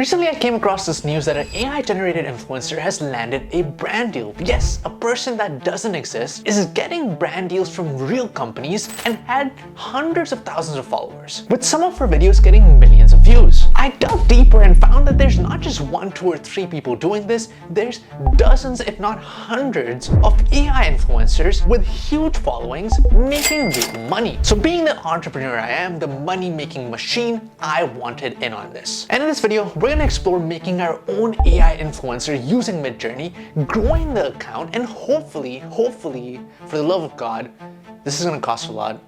Recently, I came across this news that an AI-generated influencer has landed a brand deal. Yes, a person that doesn't exist is getting brand deals from real companies and had hundreds of thousands of followers, with some of her videos getting millions of views. I dug deeper and found that there's not just one, two, or three people doing this, there's dozens, if not hundreds, of AI influencers with huge followings making real money. So being the entrepreneur I am, the money-making machine, I wanted in on this. And in this video, we're gonna explore making our own AI influencer using Midjourney, growing the account, and hopefully, for the love of God, this is gonna cost a lot,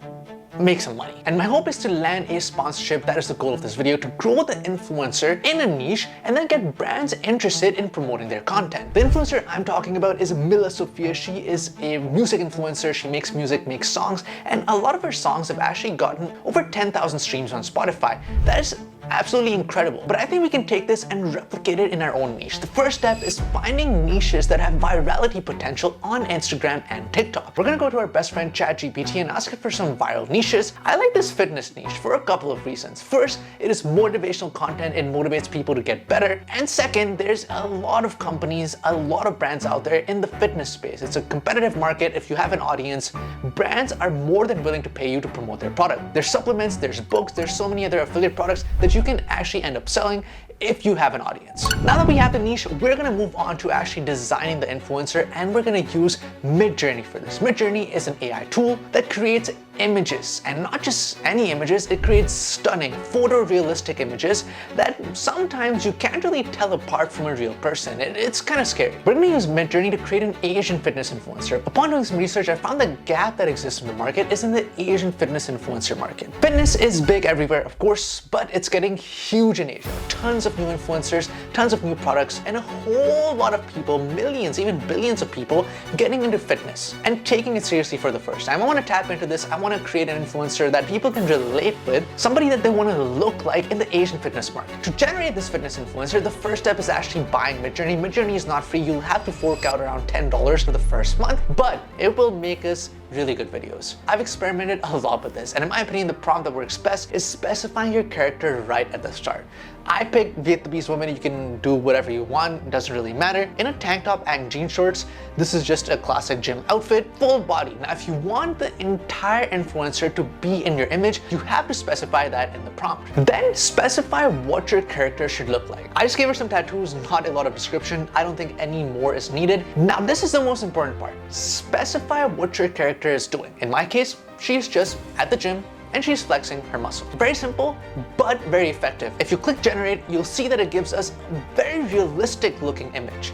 make some money. And my hope is to land a sponsorship. That is the goal of this video, to grow the influencer in a niche and then get brands interested in promoting their content. The influencer I'm talking about is Mila Sophia. She is a music influencer. She makes music, makes songs, and a lot of her songs have actually gotten over 10,000 streams on Spotify. That is absolutely incredible. But I think we can take this and replicate it in our own niche. The first step is finding niches that have virality potential on Instagram and TikTok. We're gonna go to our best friend ChatGPT and ask it for some viral niches. I like this fitness niche for a couple of reasons. First, it is motivational content. It motivates people to get better. And second, there's a lot of companies, a lot of brands out there in the fitness space. It's a competitive market. If you have an audience, brands are more than willing to pay you to promote their product. There's supplements, there's books, there's so many other affiliate products that you can actually end up selling if you have an audience. Now that we have the niche, we're gonna move on to actually designing the influencer, and we're gonna use Midjourney for this. Midjourney is an AI tool that creates images, and not just any images, it creates stunning photorealistic images that sometimes you can't really tell apart from a real person. It's kind of scary. We're gonna use Midjourney to create an Asian fitness influencer. Upon doing some research, I found the gap that exists in the market is in the Asian fitness influencer market. Fitness is big everywhere, of course, but it's getting huge in Asia. Tons of new influencers, tons of new products, and a whole lot of people, millions, even billions of people getting into fitness and taking it seriously for the first time. I want to tap into this. I want to create an influencer that people can relate with, somebody that they want to look like in the Asian fitness market. To generate this fitness influencer, the first step is actually buying Midjourney. Midjourney is not free. You'll have to fork out around $10 for the first month, but it will make us really good videos. I've experimented a lot with this, and in my opinion, the prompt that works best is specifying your character right at the start. I picked Vietnamese woman. You can do whatever you want, it doesn't really matter. In a tank top and jean shorts, this is just a classic gym outfit, full body. Now, if you want the entire influencer to be in your image, you have to specify that in the prompt. Then specify what your character should look like. I just gave her some tattoos, not a lot of description. I don't think any more is needed. Now, this is the most important part. Specify what your character is doing. In my case, she's just at the gym and she's flexing her muscle. Very simple, but very effective. If you click generate, you'll see that it gives us a very realistic looking image.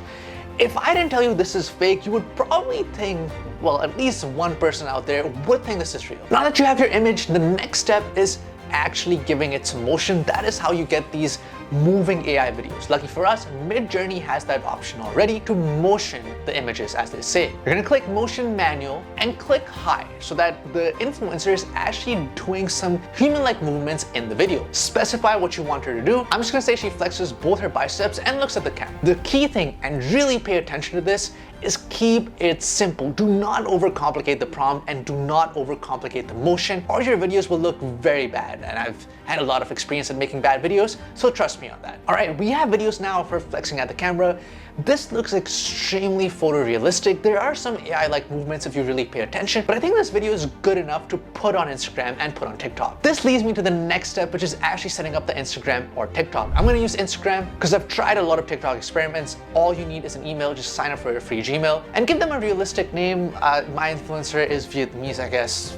If I didn't tell you this is fake, you would probably think, well, at least one person out there would think this is real. Now that you have your image, the next step is actually giving it some motion. That is how you get these moving AI videos. Lucky for us, Midjourney has that option already to motion the images, as they say. You're gonna click motion manual and click high so that the influencer is actually doing some human-like movements in the video. Specify what you want her to do. I'm just gonna say she flexes both her biceps and looks at the camera. The key thing, and really pay attention to this, is keep it simple. Do not overcomplicate the prompt and do not overcomplicate the motion, or your videos will look very bad. And I've had a lot of experience in making bad videos, so trust me on that. All right, we have videos now of her flexing at the camera. This looks extremely photorealistic. There are some AI-like movements if you really pay attention, but I think this video is good enough to put on Instagram and put on TikTok. This leads me to the next step, which is actually setting up the Instagram or TikTok. I'm gonna use Instagram because I've tried a lot of TikTok experiments. All you need is an email. Just sign up for a free Gmail and give them a realistic name. My influencer is Vietnamese, I guess.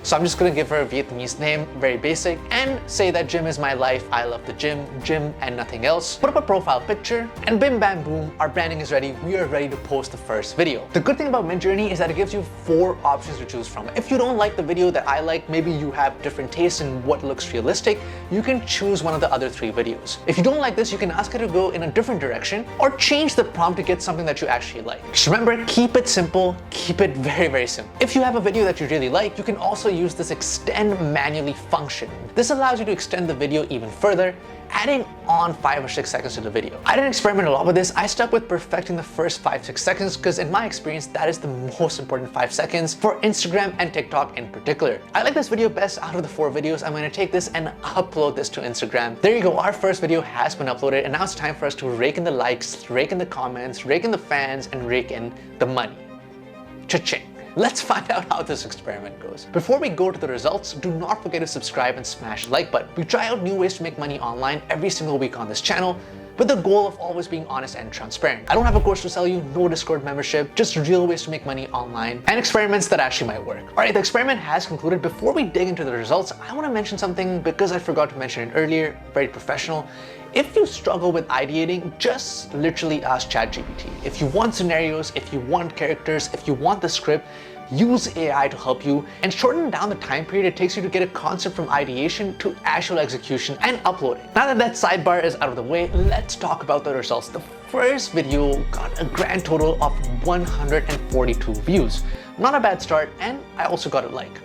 So I'm just gonna give her a Vietnamese name, very basic, and say that gym is my life. I love the gym and nothing else. Put up a profile picture, and bim bam boom, our branding is ready. We are ready to post the first video. The good thing about Midjourney is that it gives you 4 options to choose from. If you don't like the video that I like, maybe you have different tastes in what looks realistic, you can choose one of the other 3 videos. If you don't like this, you can ask her to go in a different direction or change the prompt to get something that you actually like. Just remember, keep it simple, keep it very, very simple. If you have a video that you really like, you can also use this extend manually function. This allows you to extend the video even further, adding on 5 or 6 seconds to the video. I didn't experiment a lot with this. I stuck with perfecting the first 5-6 seconds because in my experience, that is the most important 5 seconds for Instagram and TikTok in particular. I like this video best out of the 4 videos. I'm gonna take this and upload this to Instagram. There you go, our first video has been uploaded, and now it's time for us to rake in the likes, rake in the comments, rake in the fans, and rake in the money. Cha-ching. Let's find out how this experiment goes. Before we go to the results, do not forget to subscribe and smash the like button. We try out new ways to make money online every single week on this channel, with the goal of always being honest and transparent. I don't have a course to sell you, no Discord membership, just real ways to make money online and experiments that actually might work. All right, the experiment has concluded. Before we dig into the results, I want to mention something because I forgot to mention it earlier, very professional. If you struggle with ideating, just literally ask ChatGPT. If you want scenarios, if you want characters, if you want the script, use AI to help you and shorten down the time period it takes you to get a concept from ideation to actual execution and uploading. Now that that sidebar is out of the way, let's talk about the results. The first video got a grand total of 142 views. Not a bad start, and I also got a like.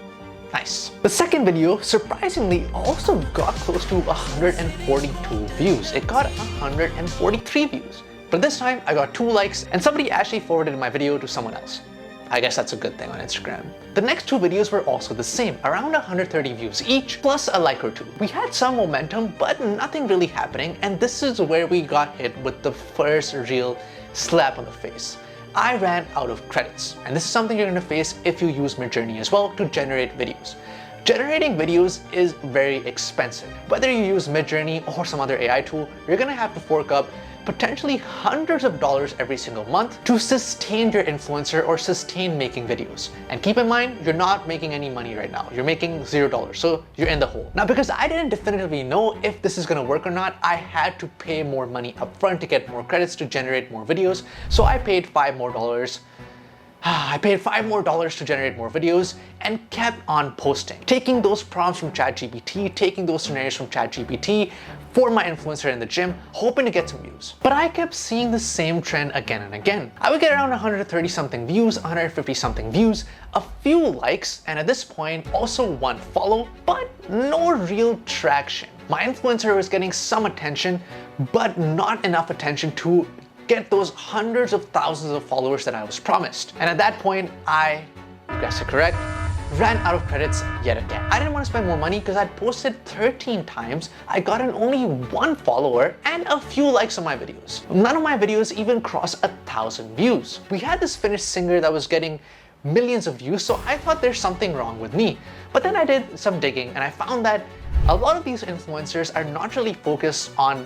Nice. The second video, surprisingly, also got close to 142 views. It got 143 views. But this time, I got 2 likes, and somebody actually forwarded my video to someone else. I guess that's a good thing on Instagram. The next 2 videos were also the same, around 130 views each, plus a like or 2. We had some momentum, but nothing really happening, and this is where we got hit with the first real slap on the face. I ran out of credits, and this is something you're gonna face if you use Midjourney as well to generate videos. Generating videos is very expensive. Whether you use Midjourney or some other AI tool, you're gonna have to fork up potentially hundreds of dollars every single month to sustain your influencer or sustain making videos. And keep in mind, you're not making any money right now. You're making $0, so you're in the hole. Now, because I didn't definitively know if this is gonna work or not, I had to pay more money upfront to get more credits to generate more videos. So I paid $5 more. I paid $5 more to generate more videos and kept on posting, taking those prompts from ChatGPT, taking those scenarios from ChatGPT for my influencer in the gym, hoping to get some views. But I kept seeing the same trend again and again. I would get around 130 something views, 150 something views, a few likes, and at this point also 1 follow, but no real traction. My influencer was getting some attention, but not enough attention to get those hundreds of thousands of followers that I was promised. And at that point, I, you guessed it correct, ran out of credits yet again. I didn't want to spend more money because I'd posted 13 times, I got only 1 follower and a few likes on my videos. None of my videos even crossed 1,000 views. We had this Finnish singer that was getting millions of views, so I thought there's something wrong with me. But then I did some digging and I found that a lot of these influencers are not really focused on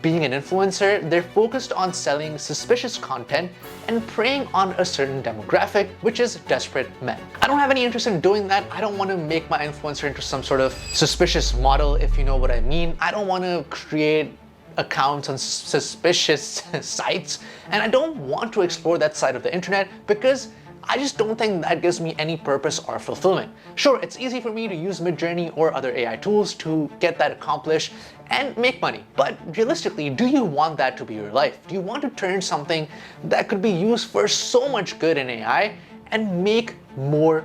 being an influencer, they're focused on selling suspicious content and preying on a certain demographic, which is desperate men. I don't have any interest in doing that. I don't want to make my influencer into some sort of suspicious model, if you know what I mean. I don't want to create accounts on suspicious sites, and I don't want to explore that side of the internet because I just don't think that gives me any purpose or fulfillment. Sure, it's easy for me to use Midjourney or other AI tools to get that accomplished and make money. But realistically, do you want that to be your life? Do you want to turn something that could be used for so much good in AI and make more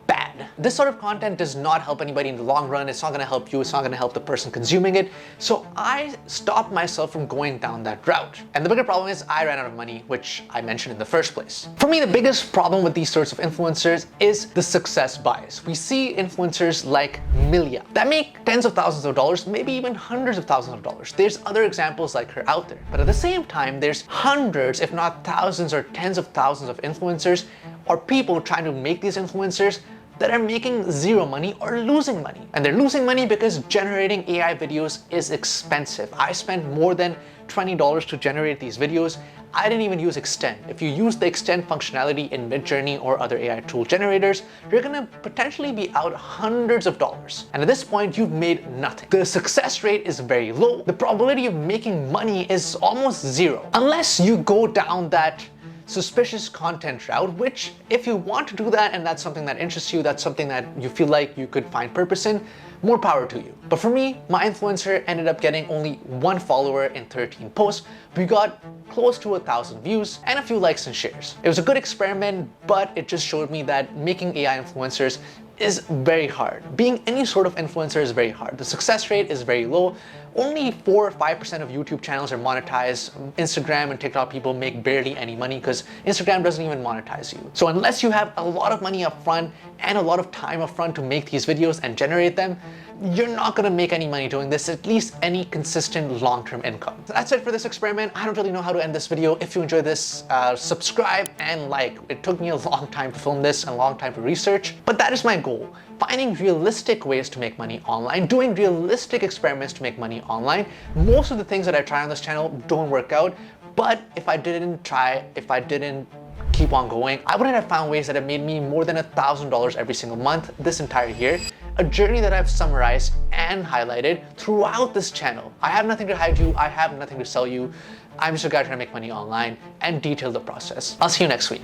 bad? This sort of content does not help anybody in the long run. It's not gonna help you. It's not gonna help the person consuming it. So I stopped myself from going down that route. And the bigger problem is I ran out of money, which I mentioned in the first place. For me, the biggest problem with these sorts of influencers is the success bias. We see influencers like Milia that make tens of thousands of dollars, maybe even hundreds of thousands of dollars. There's other examples like her out there. But at the same time, there's hundreds, if not thousands or tens of thousands of influencers or people trying to make these influencers that are making 0 money or losing money. And they're losing money because generating AI videos is expensive. I spent more than $20 to generate these videos. I didn't even use Extend. If you use the Extend functionality in Midjourney or other AI tool generators, you're gonna potentially be out hundreds of dollars. And at this point, you've made nothing. The success rate is very low. The probability of making money is almost 0. Unless you go down that suspicious content route, which if you want to do that and that's something that interests you, that's something that you feel like you could find purpose in, more power to you. But for me, my influencer ended up getting only 1 follower in 13 posts. We got close to 1,000 views and a few likes and shares. It was a good experiment, but it just showed me that making AI influencers is very hard. Being any sort of influencer is very hard. The success rate is very low. Only 4 or 5% of YouTube channels are monetized. Instagram and TikTok people make barely any money because Instagram doesn't even monetize you. So unless you have a lot of money up front and a lot of time up front to make these videos and generate them, you're not gonna make any money doing this, at least any consistent long-term income. So that's it for this experiment. I don't really know how to end this video. If you enjoyed this, subscribe and like. It took me a long time to film this and a long time to research, but that is my goal. Finding realistic ways to make money online, doing realistic experiments to make money online. Most of the things that I try on this channel don't work out, but if I didn't try, if I didn't keep on going, I wouldn't have found ways that have made me more than $1,000 every single month this entire year. A journey that I've summarized and highlighted throughout this channel. I have nothing to hide you, I have nothing to sell you. I'm just a guy trying to make money online and detail the process. I'll see you next week.